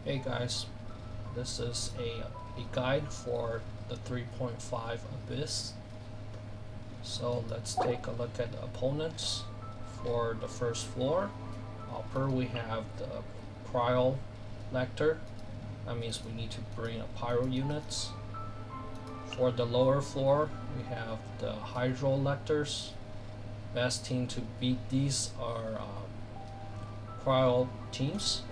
Hey guys, this is a guide for the 3.5 Abyss. So let's take a look at the opponents. For the first floor, upper we have the cryo lector. That means we need to bring a pyro units. For the lower floor, we have the hydro lectors. Best team to beat these are cryo teams.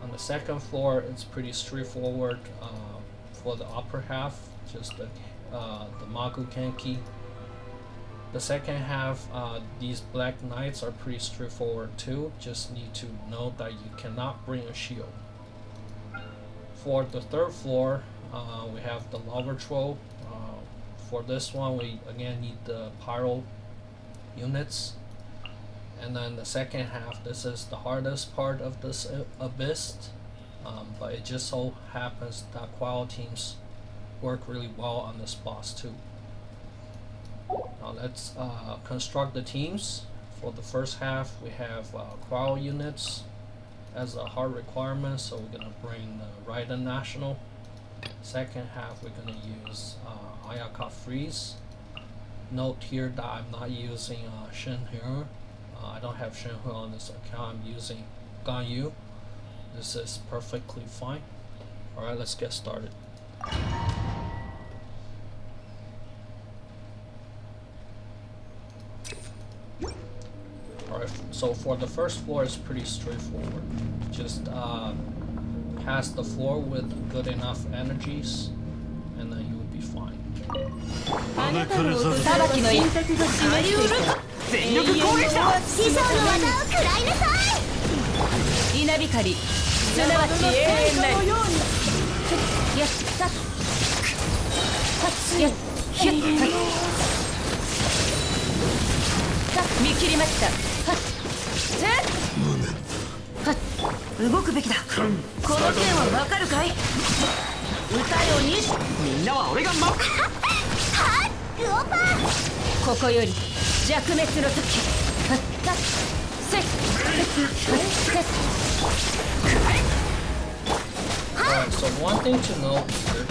On the second floor, it's pretty straightforward. For the upper half, just the Magu Kenki. The second half, these Black Knights are pretty straightforward too. Just need to know that you cannot bring a shield. For the third floor, we have the Lava Troll. For this one, we again need the pyro units. And then the second half, this is the hardest part of this Abyss, but it just so happens that cryo teams work really well on this boss too. Now let's construct the teams. For the first half, we have cryo units as a hard requirement, so we're gonna bring the Raiden National. Second half, we're gonna use Ayaka Freeze. Note here that I'm not using Shenhe. I don't have Shenhe on this account. I'm using Ganyu. This is perfectly fine. Alright, let's get started. Alright, so for the first floor, it's pretty straightforward. Just pass the floor with good enough energies, and then you will be fine. Alright, so one thing to note here,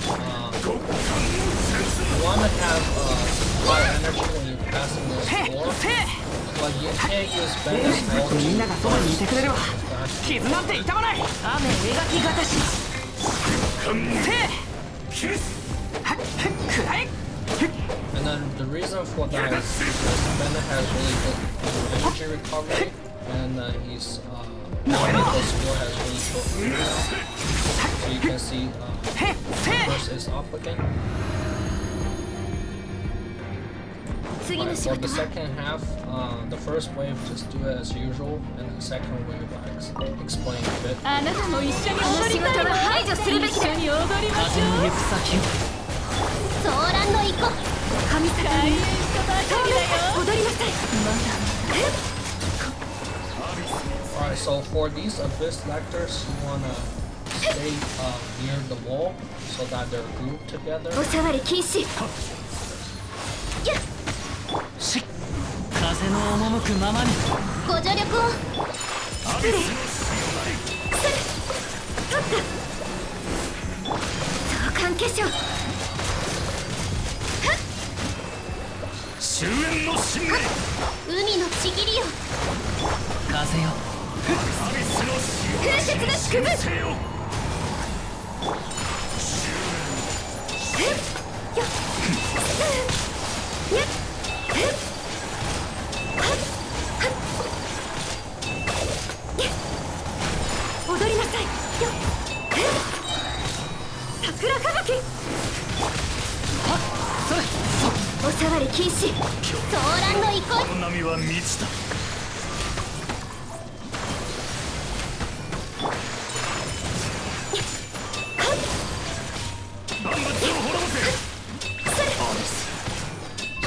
you want to have a lot of energy when you're passing this floor, but you can't use Bennett's and then the reason for that is because Bennett has really good energy recovery, and his medical skill has really good. So you can see first is up again. Right, for the second half, the first wave just do it as usual, and the second wave I explain a bit. Alright, so for these Abyss Lectors, you want to stay near the wall so that they're grouped together.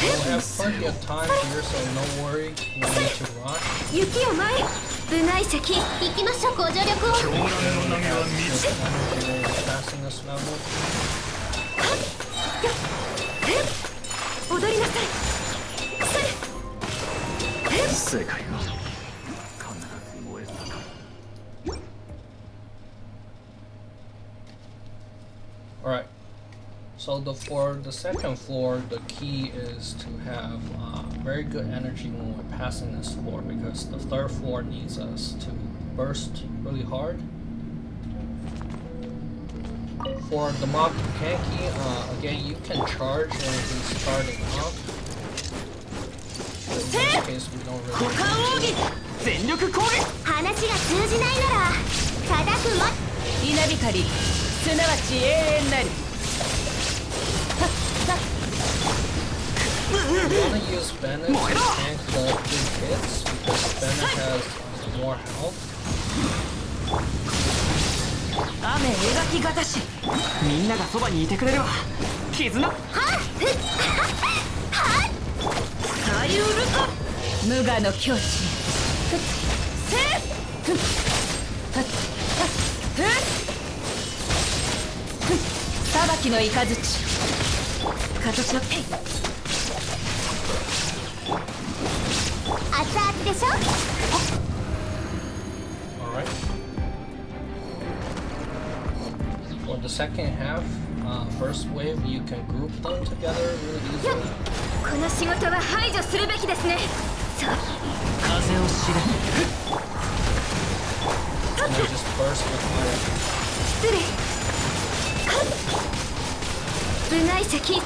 We have plenty of time here, so no worry, no need to rush. Passing this level. Alright, so for the second floor, the key is to have very good energy when we're passing this floor, because the third floor needs us to burst really hard. For the mob Kanki, again, you can charge when he's starting up. In this case, we don't really need to. 全力攻撃話が通じないなら叩くも稲光すなわち永遠なる You want to use Bennett to tank the big hits because Bennett has more health. 雨描きがたしみんながそばにいてくれるわ絆はっさゆるか無我の境地せっ裁きの雷形のペイ熱々でしょ Alright. For the second half, first wave, you can group them together really easily. この仕事は排除するべきですね。そう。風を知らぬ。And then just burst with fire. 失礼。部外者禁。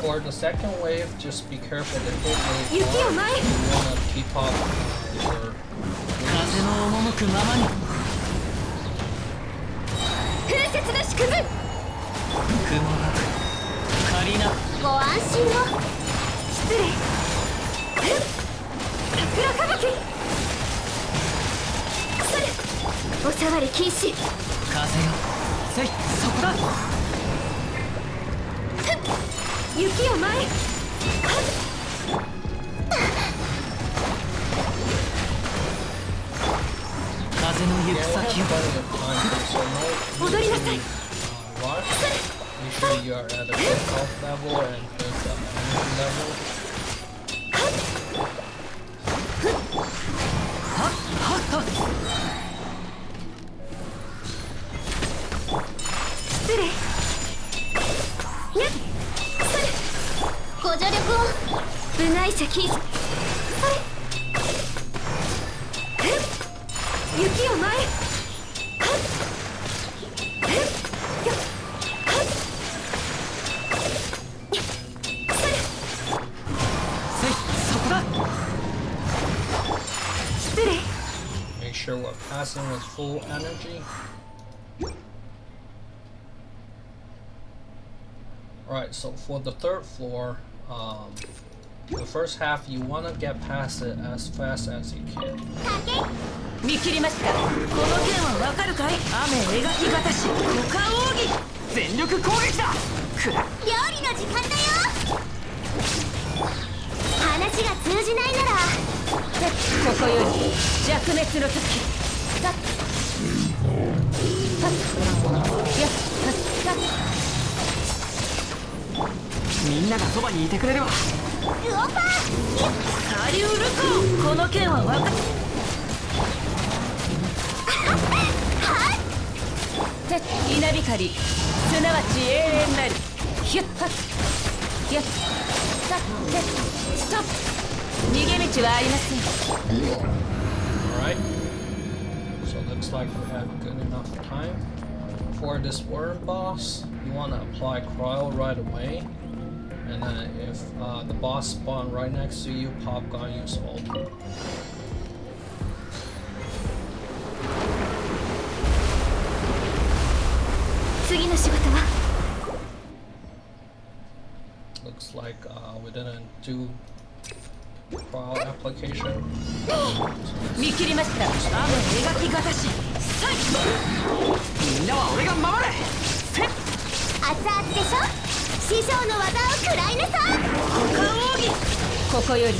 For the second wave, just be careful to hit really 雪を hard. 前。 You want to keep up your 風の赴くままに。風雪の縮図。雲が仮な。ご安心を。失礼。桜吹雪。それ。お触り禁止。風よ。せい、そこだ。雪を前。風の行く Yeah, we have 先を。 plenty of time, so no 踊りなさい。 rush. Make sure you are at a good health level and good energy level. はっはっはっ失礼ねっそれご助力を部外者禁止それ雪を前はっよっはっそれせいそこだ失礼 Make sure we're passing with full energy. Alright, so for the third floor, the first half you want to get past it as fast as you can. 見切りました。この件はわかるかい？雨描きがたし、股間奥義、全力攻撃だ。料理の時間だよ。話が通じないなら、ここより弱滅の時。たっ、やっ、たっ。みんながそばにいてくれるわ。ウオパー。サリュールコ。この件はわかる。稲光すなわち永遠なるヒュッハッヒュッサッテストップ逃げ道はありません Alright, so looks like we have good enough time. For this worm boss, you want to apply cryo right away. And then if the boss spawn right next to you, pop Ganyu's ult. Looks like we didn't do cryo application. 見切りました雨描きがたしさいみんなは俺が守れせっ熱々でしょ師匠の技を食らいなさい股間奥義ここより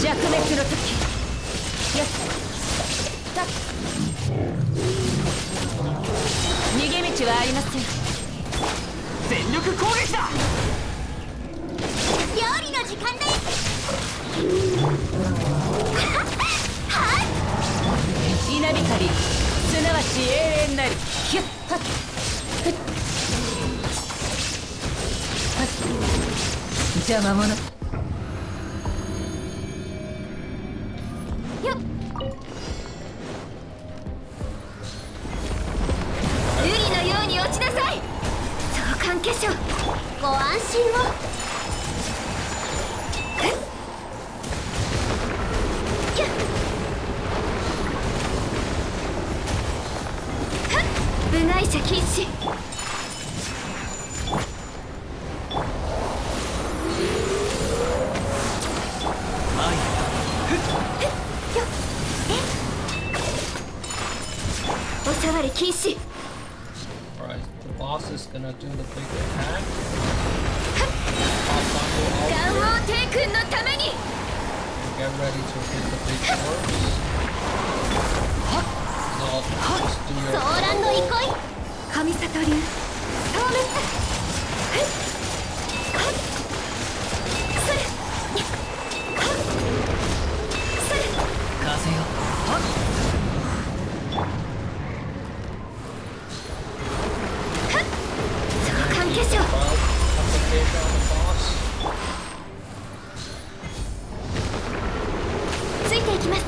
弱滅の時よっさっ逃げ道はありません全力攻撃だ料理の時間です稲光すななわし永遠なりヒュッハッフッハッ邪魔者よっ瑠璃のように落ちなさい相関化粧ご安心を部外者禁止お触り禁止 Alright, the boss is gonna do the big attack. ガン王帝君のために Get ready to hit the big orbs. No, just do your ソーランド憩い神里流消滅それそれ風よ相関化粧 application on the boss. ついていきます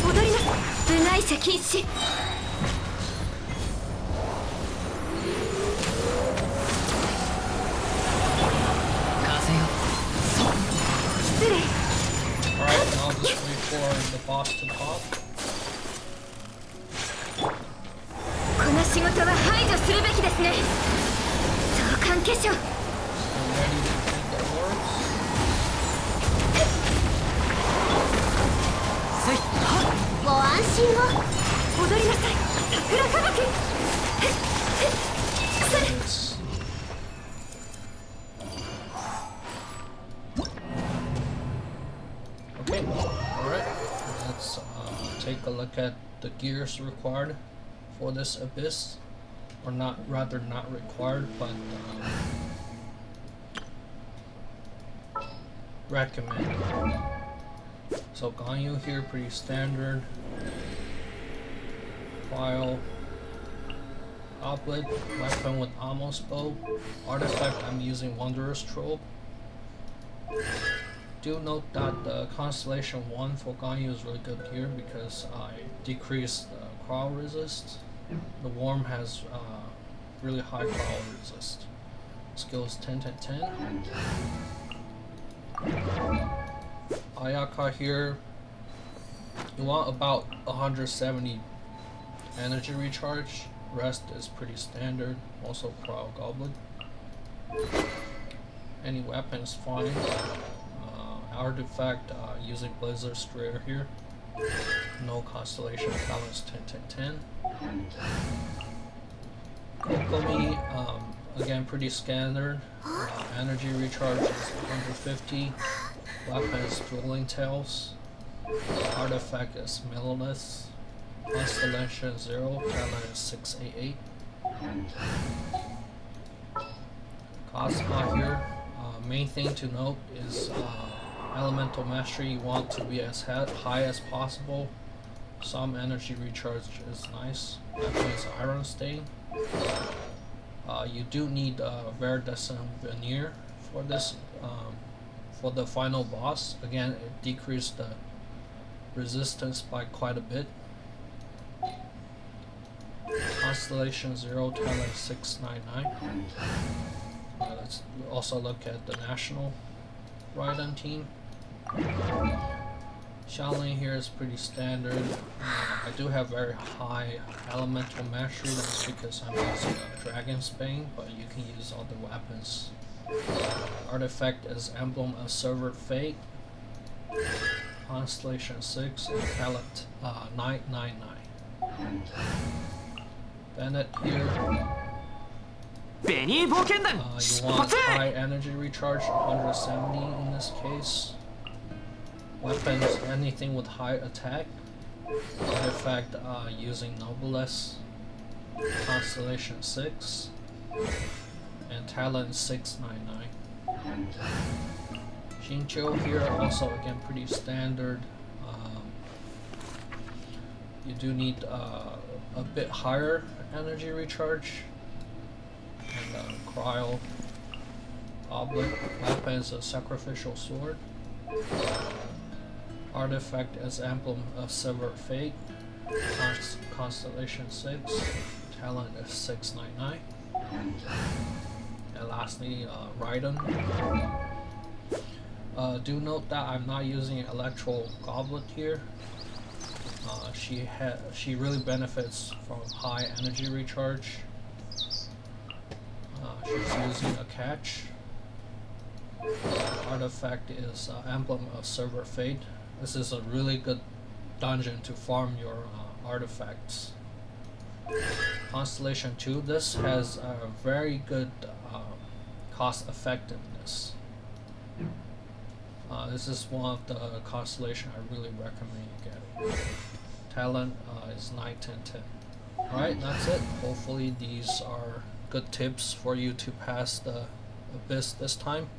踊りな部外者禁止風よ失礼 Alright, now just wait for the boss to pop. この仕事は排除するべきですね相関化粧 I'm ready to hit the orbs. ご安心を踊りなさい桜吹雪それ It's okay, alright. Let's take a look at the gears required for this abyss. Or not, rather not required, but recommended. So Ganyu here, pretty standard. Cryo. Oblit, weapon with Amos bow. Artifact, I'm using Wondrous Trope. Do note that the Constellation 1 for Ganyu is really good here because I decreased the cryo resist. The Worm has really high cryo resist. Skills 10 to 10. Ayaka here, you want about 170 energy recharge. Rest is pretty standard. Also cryo goblet. Any weapon is fine. Artifact using Blizzard Strayer here. No constellation talents 10 10 10. Kokomi, again pretty standard. Energy recharge is 150. Weapon is Dueling Tails. Artifact is Melonless. Constellation 0. Talent is 688. Kazuha here. Main thing to note is Elemental Mastery. You want to be as high as possible. Some energy recharge is nice. Weapon is Iron Stain. You do need Viridescent Veneer for this. For the final boss, again, it decreased the resistance by quite a bit. Constellation 0, talent 699. Let's also look at the National Raiden team. Shaolin here is pretty standard. I do have very high elemental mastery, that's because I'm using a Dragon's Bane, but you can use other weapons. Artifact is Emblem of Severed Fate. Constellation 6 and talent 999. Bennett here. You want high energy recharge, 170 in this case. Weapons, anything with high attack. Artifact using Noblesse. Constellation 6. And talent 699. Shincho here, also again pretty standard. you do need a bit higher energy recharge. And cryo obelisk weapon is a sacrificial sword. Artifact is emblem of silver fate. Constellation 6. Talent is 699. And lastly, Raiden. Do note that I'm not using Electro Goblet here. She really benefits from high energy recharge. She's using a catch. Artifact is emblem of silver fate. This is a really good dungeon to farm your artifacts. Constellation 2. This has a very good cost effectiveness. This is one of the constellation I really recommend you getting. Talent is 9, 10, 10. Alright, that's it. Hopefully these are good tips for you to pass the abyss this time.